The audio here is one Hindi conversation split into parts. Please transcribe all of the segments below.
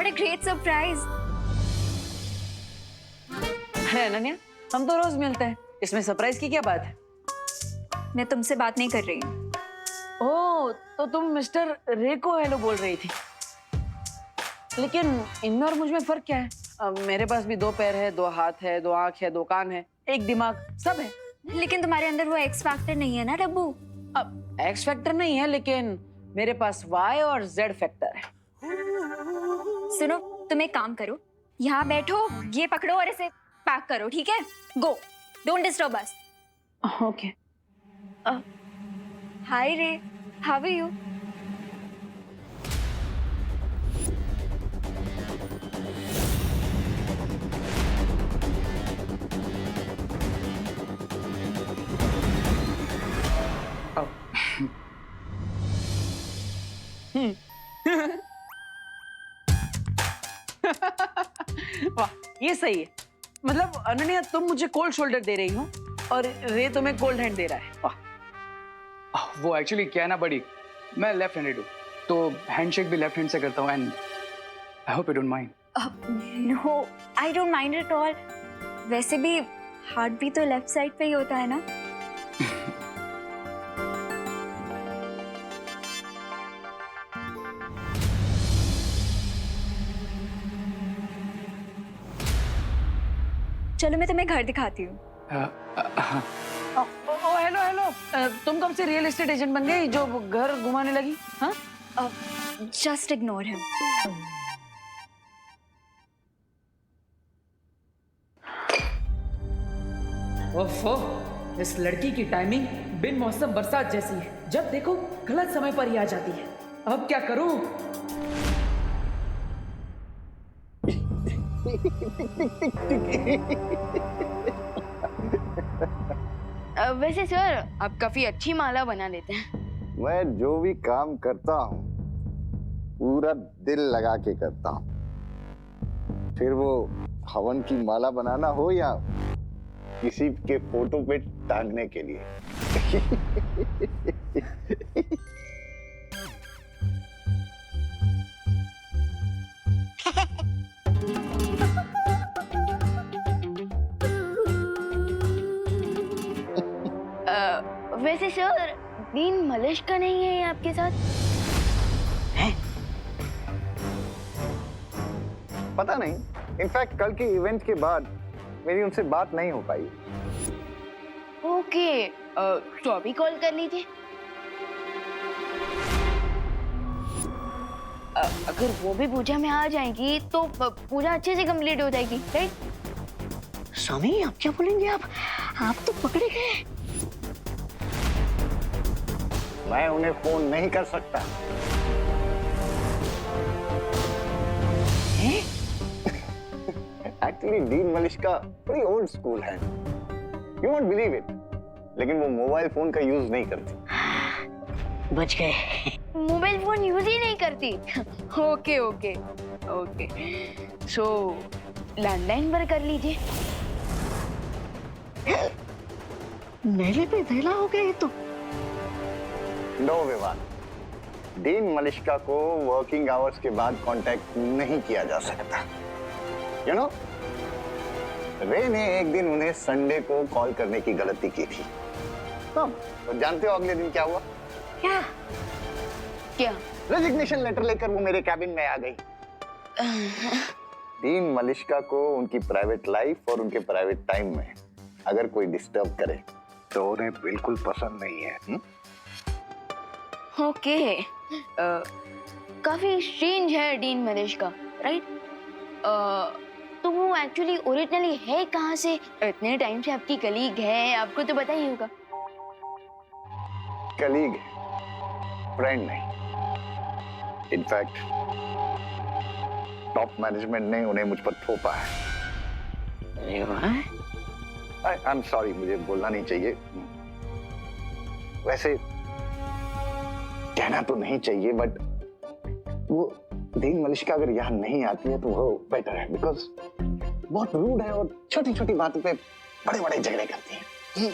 What a great surprise! अरे अनन्या, हम तो रोज मिलते हैं, इसमें सरप्राइज की क्या बात है? मैं तुमसे बात नहीं कर रही हूँ। ओह, तो तुम मिस्टर रे को हेलो बोल रही थी। लेकिन इनमें और मुझ में फर्क क्या है? मेरे पास भी 2 पैर है, 2 हाथ है, 2 आंख है, 2 कान है, 1 दिमाग, सब है। लेकिन तुम्हारे अंदर वो एक्स फैक्टर नहीं है ना डब्बू। अब एक्स फैक्टर नहीं है, लेकिन मेरे पास वाई और जेड फैक्टर है। सुनो, तुम एक काम करो, यहाँ बैठो, ये पकड़ो और इसे पैक करो, ठीक है? गो, डोंट डिस्टर्ब अस। ओके। हाय रे, हाउ आर यू? वाह, ये सही है। मतलब अनन्या, तुम मुझे कोल्ड शोल्डर दे रही हो और रे तुम्हें कोल्ड हैंड दे रहा है। वाह। वो एक्चुअली क्या है ना बड़ी, मैं लेफ्ट हैंडेड हूँ, तो हैंडशेक भी लेफ्ट हैंड से करता हूँ and I hope you don't mind. No, I don't mind at all. वैसे भी हार्ट भी तो लेफ्ट साइड पे ही होता है ना। चलो मैं तुम्हें घर दिखाती हूँ। ओ हेलो हेलो, तुम कब से रियल एस्टेट एजेंट बन गई जो घर घुमाने लगी? हाँ, जस्ट इग्नोर हिम। ओफो, इस लड़की की टाइमिंग बिन मौसम बरसात जैसी है। जब देखो गलत समय पर ही आ जाती है। अब क्या करूं? वैसे सर, आप काफी अच्छी माला बना लेते हैं। मैं जो भी काम करता हूँ पूरा दिल लगा के करता हूँ, फिर वो हवन की माला बनाना हो या किसी के फोटो पे टांगने के लिए। वैसे सर, डीन मलिश्का नहीं है आपके साथ? पता नहीं, इनफैक्ट कल के इवेंट के बाद मेरी उनसे बात नहीं हो पाई। ओके, तो अभी कॉल कर लीजिए। अगर वो भी पूजा में आ जाएंगी तो पूजा अच्छे से कंप्लीट हो जाएगी, राइट? स्वामी, आप क्या बोलेंगे? आप तो पकड़े गए। मैं उन्हें फोन नहीं कर सकता। एक्चुअली डीन मलिश्का बड़ी ओल्ड स्कूल है, यू वोंट बिलीव इट, लेकिन वो मोबाइल फोन का यूज नहीं करती। बच गए। मोबाइल फोन यूज ही नहीं करती। ओके ओके ओके, सो लैंडलाइन पर कर लीजिए। मेले पे धेला हो गया ये तो। नो विवाद, डीन मलिश्का को वर्किंग आवर्स के बाद कांटेक्ट नहीं किया जा सकता। यू नो, रे ने एक दिन उन्हें संडे को कॉल करने की गलती की थी। तो जानते हो अगले दिन क्या हुआ? क्या? क्या? रेजिग्नेशन लेटर लेकर वो मेरे कैबिन में आ गई। डीन मलिश्का को उनकी प्राइवेट लाइफ और उनके प्राइवेट टाइम में अगर कोई डिस्टर्ब करे तो उन्हें बिल्कुल पसंद नहीं है। ओके, काफी स्ट्रेंज है डीन मलिश्का, राइट? तो वो एक्चुअली ओरिजिनली है कहाँ से? इतने टाइम से आपकी कलीग है, आपको तो पता ही होगा। कलीग, फ्रेंड नहीं। इनफैक्ट टॉप मैनेजमेंट ने उन्हें मुझ पर थोपा है। आई एम सॉरी, मुझे बोलना नहीं चाहिए। वैसे कहना तो नहीं चाहिए, बट वो डीन मलिश्का अगर यहाँ नहीं आती है तो वो बेटर है, बिकॉज बहुत रूड है और छोटी छोटी बातों पे बड़े बड़े झगड़े करती है।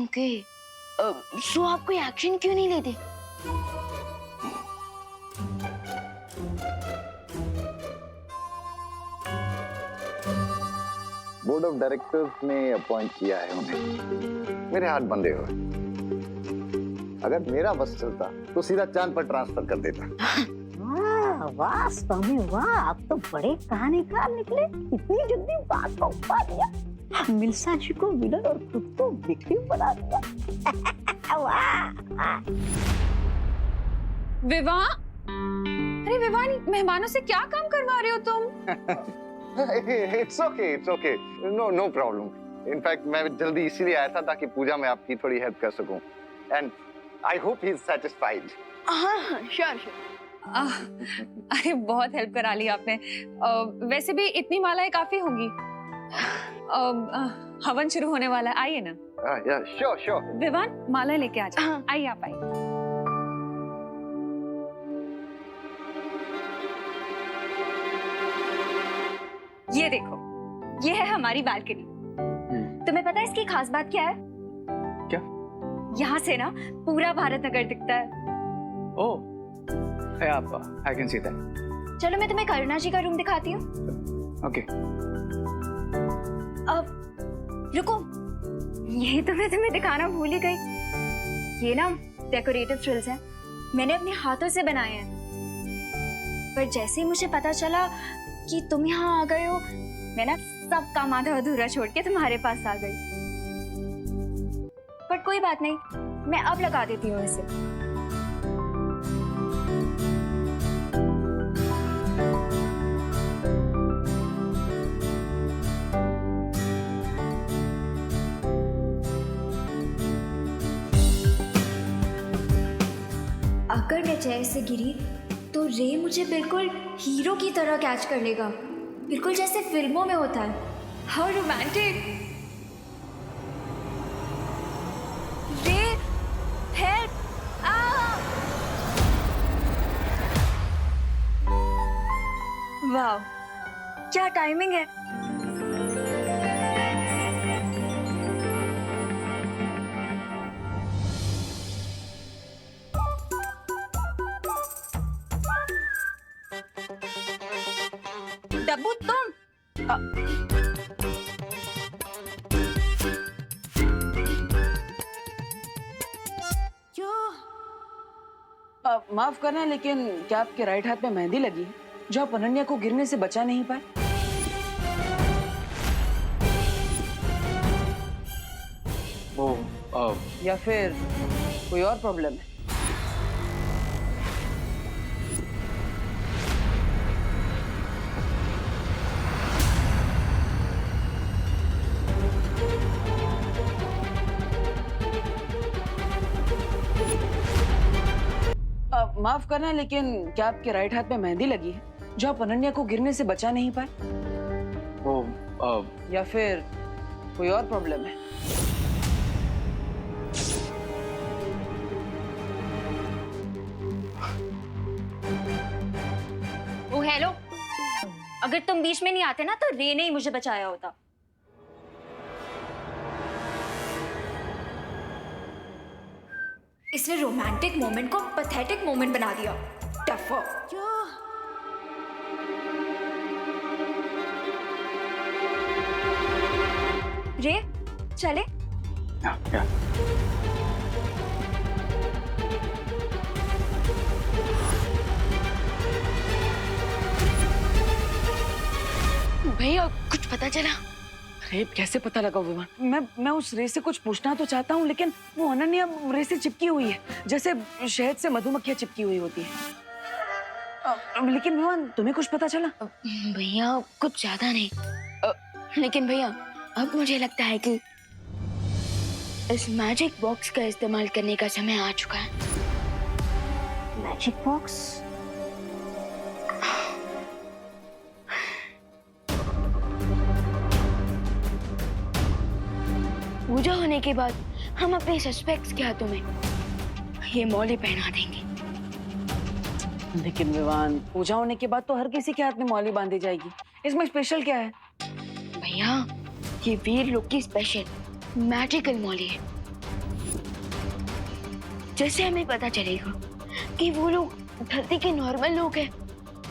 ओके, सो आप कोई एक्शन क्यों नहीं लेते? बोर्ड ऑफ डायरेक्टर्स ने अपॉइंट किया है उन्हें। मेरे हाथ बंधे हुए। अगर मेरा बस चलता तो सीधा चांद पर ट्रांसफर कर देता। वाह स्वामी वाह, आप तो बड़े कहानीकार निकले। इतनी जल्दी बात को उठा दिया, मिल्सा जी को विलन और खुद को विक्टिम बना दिया। वाह। विवाह, अरे विवाह, मेहमानों से क्या काम करवा रहे हो तुम? It's okay, no problem. In fact मैं जल्दी इसीलिए आया था ताकि पूजा में आपकी थोड़ी हेल्प कर सकूं। And I hope he is satisfied. हाँ श्योर। अरे बहुत हेल्प करा ली आपने। वैसे भी इतनी मालाएं काफी होंगी। हवन शुरू होने वाला है, आइए ना। या श्योर। विवान, माला लेके आ जाओ। हाँ। आइए आप आइए। ये देखो, ये है हमारी बालकनी। तुम्हें पता है इसकी खास बात क्या है? क्या? यहाँ से ना पूरा भारत नगर दिखता है। ओह, I can see that. चलो मैं तुम्हें करुणा जी का रूम दिखाती हूँ। Okay. अब रुको, ये तो मैं तुम्हें दिखाना भूल ही गई। ये ना डेकोरेटिव फ्रिल्स हैं, मैंने अपने हाथों से बनाए हैं। पर जैसे ही मुझे पता चला कि तुम यहाँ आ गए हो, मैं ना सब काम आधा अधूरा छोड़ के तुम्हारे पास आ गई। पर कोई बात नहीं, मैं अब लगा देती हूँ इसे। अगर मैं चेयर से गिरी तो रे मुझे बिल्कुल हीरो की तरह कैच कर लेगा, बिल्कुल जैसे फिल्मों में होता है। How romantic. रे, हेल्प! वाह, क्या टाइमिंग है। डब्बू तुम? माफ करना, लेकिन क्या आपके राइट हाथ में मेहंदी लगी है जो आप अनन्या को गिरने से बचा नहीं पाए? वो या फिर कोई और प्रॉब्लम है? माफ करना, लेकिन क्या आपके राइट हाथ में मेहंदी लगी है जो आप अनन्या को गिरने से बचा नहीं पाए? वो या फिर कोई और प्रॉब्लम है? ओ हेलो, अगर तुम बीच में नहीं आते ना तो रे ने ही मुझे बचाया होता। इसने रोमांटिक मोमेंट को पैथेटिक मोमेंट बना दिया। टफो। रे, चले? या। भैया कुछ पता चला? रेप कैसे पता लगा विमान? मैं उस रे से कुछ पूछना तो चाहता हूँ, लेकिन वो अनन्या रे से चिपकी हुई है जैसे शहद से मधुमक्खियां चिपकी हुई होती है। लेकिन विमान, तुम्हें कुछ पता चला? भैया कुछ ज्यादा नहीं, लेकिन भैया अब मुझे लगता है कि इस मैजिक बॉक्स का इस्तेमाल करने का समय आ चुका है। Magic box? पूजा होने के बाद हम अपने सस्पेक्ट्स के हाथों में ये मौली पहना देंगे। लेकिन विवान, पूजा होने के बाद तो हर किसी के हाथ में मौली बांधी जाएगी। इसमें स्पेशल क्या है? भैया ये वीर लोग की स्पेशल मैजिकल मौली है। जैसे हमें पता चलेगा कि वो लोग धरती के नॉर्मल लोग हैं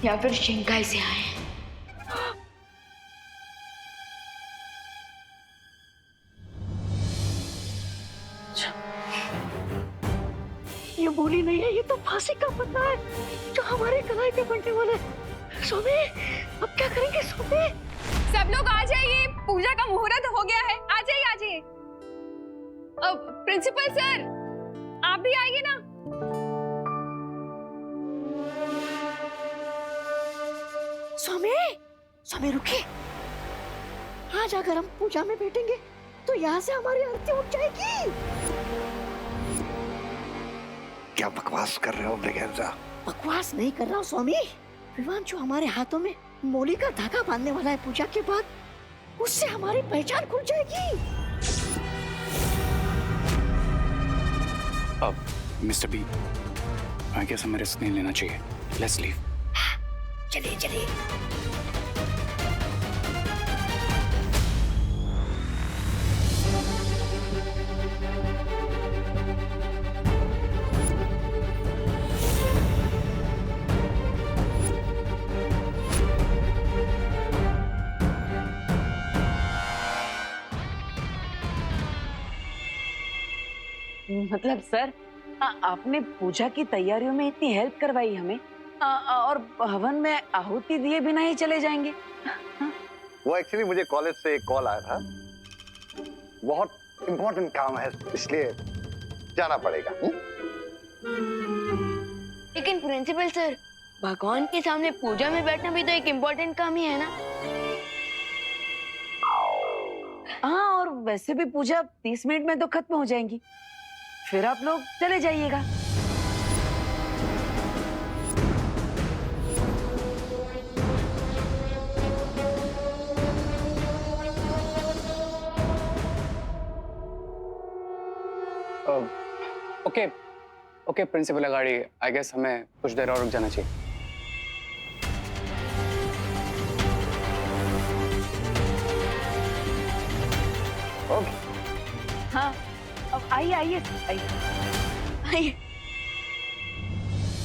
या फिर शिंकाई से आए हैं। फांसी का पता है जो हमारे कलाई पे पड़ने वाला है। स्वामी अब क्या करेंगे स्वामी? सब लोग आ जाइए, पूजा का मुहूर्त हो गया है। आ जाइए आ जाइए। अब प्रिंसिपल सर आप भी आइए ना। स्वामी स्वामी रुकिए। आज अगर हम पूजा में बैठेंगे तो यहाँ से हमारी आरती उठ जाएगी। क्या बकवास कर रहे हो ब्रिगेंजा? बकवास नहीं कर रहा हूँ स्वामी। विवान जो हमारे हाथों में मौली का धागा बांधने वाला है पूजा के बाद, उससे हमारी पहचान खुल जाएगी। अब मिस्टर बी, आई गेस हमें रिस्क नहीं लेना चाहिए। Let's leave. चलिए चलिए। मतलब सर, आपने पूजा की तैयारियों में इतनी हेल्प करवाई हमें, और हवन में आहुति दिए बिना ही चले जाएंगे? वो एक्चुअली मुझे कॉलेज से एक कॉल आया था, बहुत इम्पोर्टेंट काम है इसलिए जाना पड़ेगा। लेकिन प्रिंसिपल सर, भगवान के सामने पूजा में बैठना भी तो एक इम्पोर्टेंट काम ही है ना। हाँ, और वैसे भी पूजा 30 मिनट में तो खत्म हो जाएंगी, फिर आप लोग चले जाइएगा। ओके ओके प्रिंसिपल अगाड़ी, आई गेस हमें कुछ देर और रुक जाना चाहिए। ओके। हाँ, अब आइए आइए आइए।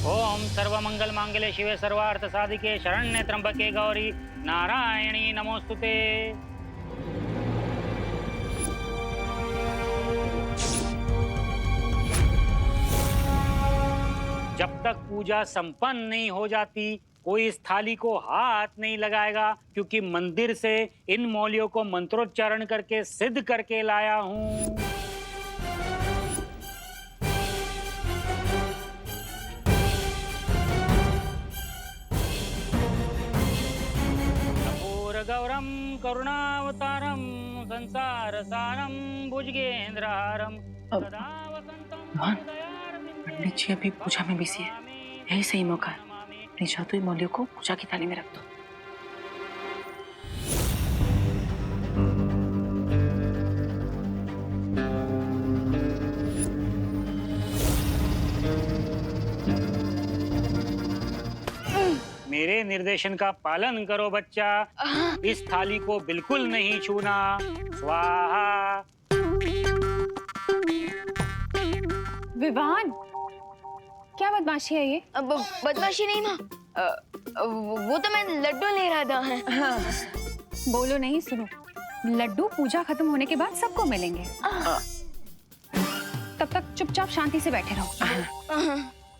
ओम सर्वमंगल मांगल्ये शिवे सर्वार्थ साधिके शरण्ये त्र्यंबके गौरी नारायणी नमोस्तुते। जब तक पूजा संपन्न नहीं हो जाती कोई इस थाली को हाथ नहीं लगाएगा, क्योंकि मंदिर से इन मौलियों को मंत्रोच्चारण करके सिद्ध करके लाया हूँ। गौरम करुणावतारम संसार सारम भुजगेंद्रहारम सदा वसंतम। पंडित जी अभी पूजा में बिजी है, यही सही मौका है। अपनी जादुई मौलियों को पूजा की थाली में रख दो। मेरे निर्देशन का पालन करो बच्चा। इस थाली को बिल्कुल नहीं छूना। स्वाहा। विवान, क्या बदमाशी है ये? अब बदमाशी नहीं माँ, वो तो मैं लड्डू ले रहा था। बोलो नहीं, सुनो। लड्डू पूजा खत्म होने के बाद सबको मिलेंगे। तब तक चुपचाप शांति से बैठे रहो।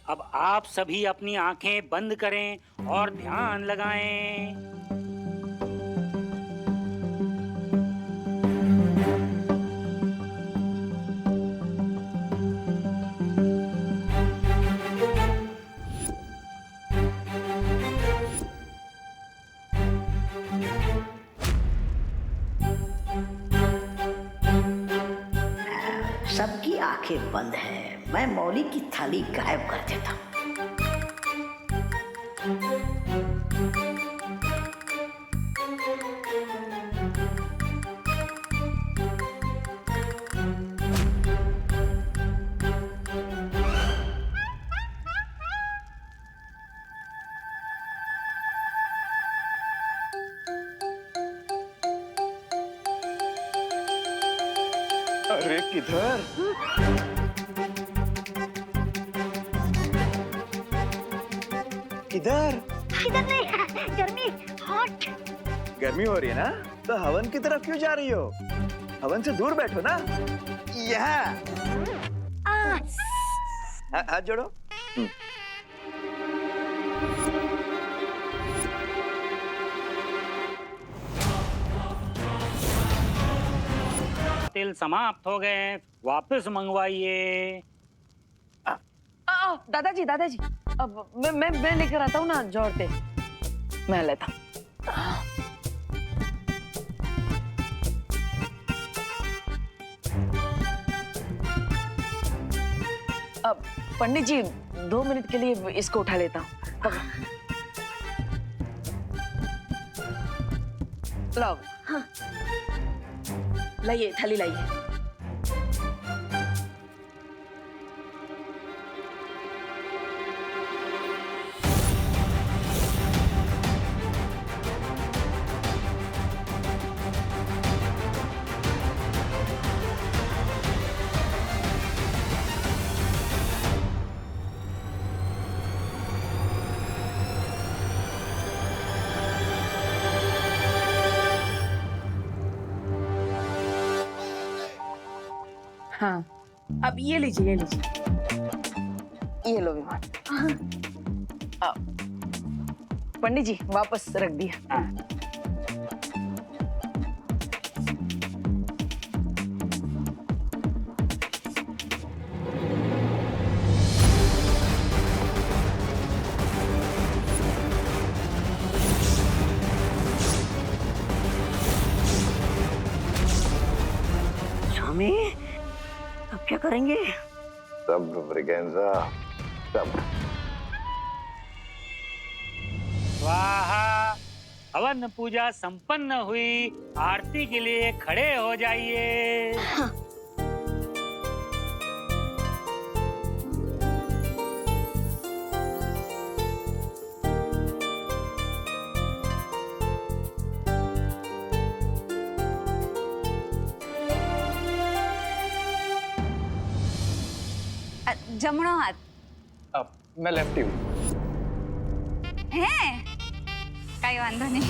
अब आप सभी अपनी आंखें बंद करें और ध्यान लगाएं। सबकी आंखें बंद हैं। मैं मौली की थाली गायब कर देता हूँ। अरे किधर? किधर? इधर नहीं, गर्मी हॉट। गर्मी हो रही है ना, तो हवन की तरफ क्यों जा रही हो? हवन से दूर बैठो ना। यहाँ हाथ जोड़ो। तिल समाप्त हो गए हैं, वापस मंगवाइए। दादाजी दादाजी, अब मैं लेकर आता हूँ ना जोड़ते, मैं लेता हूँ। अब पंडित जी 2 मिनट के लिए इसको उठा लेता हूँ। लाओ। हाँ। लाइए, थाली लाइए। हाँ, अब ये लीजिए, ये लो विमान। पंडित जी वापस रख दिया। स्वामी, अब क्या करेंगे? सब्र ब्रिगेंजा, सब्र। स्वाहा। हवन पूजा संपन्न हुई, आरती के लिए खड़े हो जाइए। जमणो हाथ अब मैं लेफ्टी हूँ। है कई वांधो नहीं।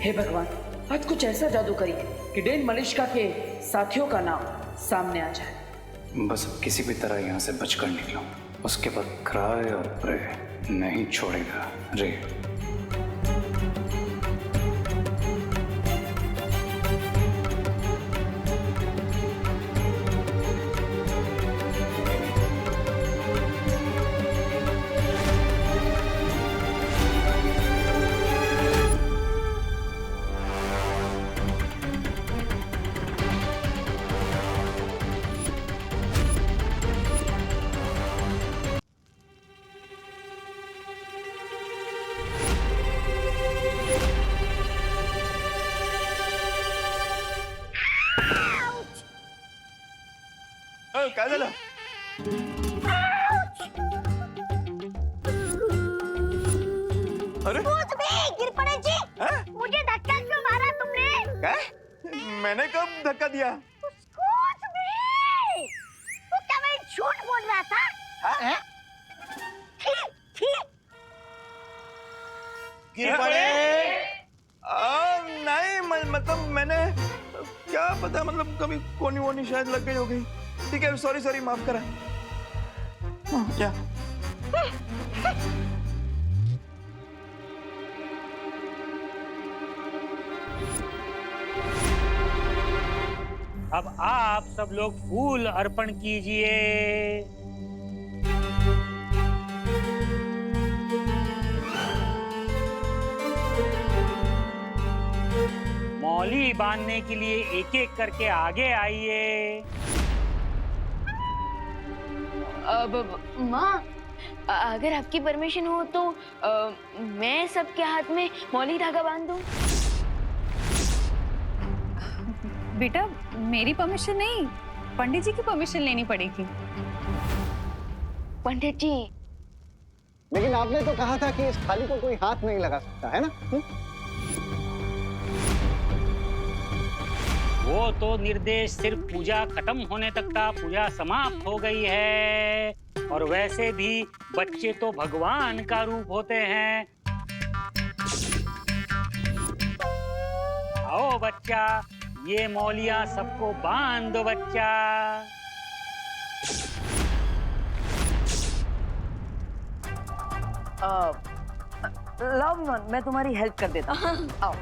हे भगवान, आज कुछ ऐसा जादू करिए कि डेन मलिश्का के साथियों का नाम सामने आ जाए। बस अब किसी भी तरह यहाँ से बचकर निकलो, उसके बाद क्राई और प्रे नहीं छोड़ेगा रे। काय झालं? अरे गिर पड़े जी। मुझे धक्का क्यों मारा तुमने? काय? मैंने कब धक्का दिया? Excuse me! तू क्या मैं झूठ बोल रहा था? गिर पड़े? नहीं, मतलब मैंने क्या पता, मतलब कभी कोनी वोनी शायद लग गई होगी। ठीक है, सॉरी, माफ करा। क्या? अब आप सब लोग फूल अर्पण कीजिए। मौली बांधने के लिए एक एक करके आगे आइए। अब माँ, अगर आपकी परमिशन हो तो मैं सबके हाथ में मौली धागा बांध दूं। बेटा, मेरी परमिशन नहीं, पंडित जी की परमिशन लेनी पड़ेगी। पंडित जी, लेकिन आपने तो कहा था कि इस थाली को कोई हाथ नहीं लगा सकता है ना? वो तो निर्देश सिर्फ पूजा खत्म होने तक था, पूजा समाप्त हो गई है। और वैसे भी बच्चे तो भगवान का रूप होते हैं, आओ बच्चा, ये मौलियां सबको बांध दो बच्चा। लाओ विमान, मैं तुम्हारी हेल्प कर देता हूँ। आओ।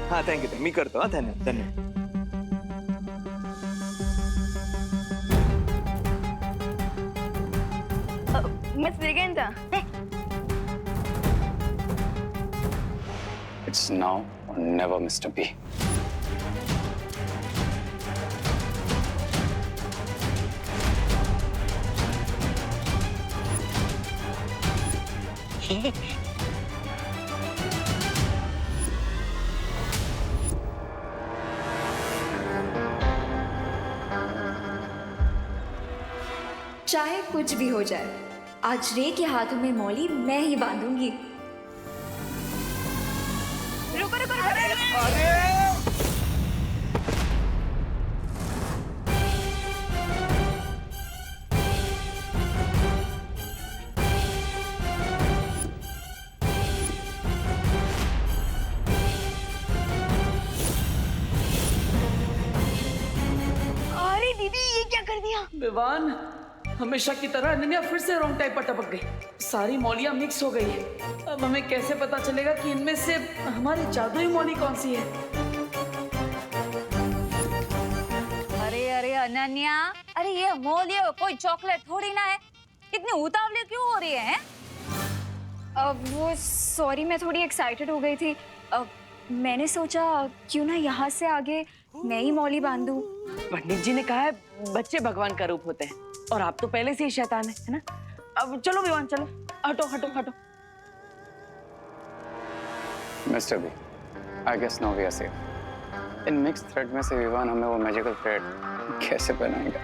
हाँ थँक यू, मी करतो. हा धन्यवाद धन्यवाद. Miss Briganta. It's now or never, Mr. B. चाहे कुछ भी हो जाए, आज रे के हाथों में मौली मैं ही बांधूंगी। रुको रुको रुको। अरे दीदी ये क्या कर दिया? विवान, हमेशा की तरह अनन्या फिर से रॉन्ग टाइप पर टपक गई। सारी मौलियां मिक्स हो गई है। अब हमें कैसे पता चलेगा कि इनमें से हमारी जादुई मौली कौन सी है? अरे अरे अनन्या, अरे ये मौलिया कोई चॉकलेट थोड़ी ना है, इतनी उतावली क्यों हो रही है? वो सॉरी, मैं थोड़ी एक्साइटेड हो गई थी। मैंने सोचा क्यों ना यहाँ से आगे मैं ही मौली बांधूं। पंडित जी ने कहा है बच्चे भगवान का रूप होते हैं, और आप तो पहले से ही शैतान है ना? अब चलो विवान, चलो, हटो हटो हटो। Mr. B, I guess now we are safe. In mix thread में से विवान हमें वो मैजिकल थ्रेड कैसे बनाएगा?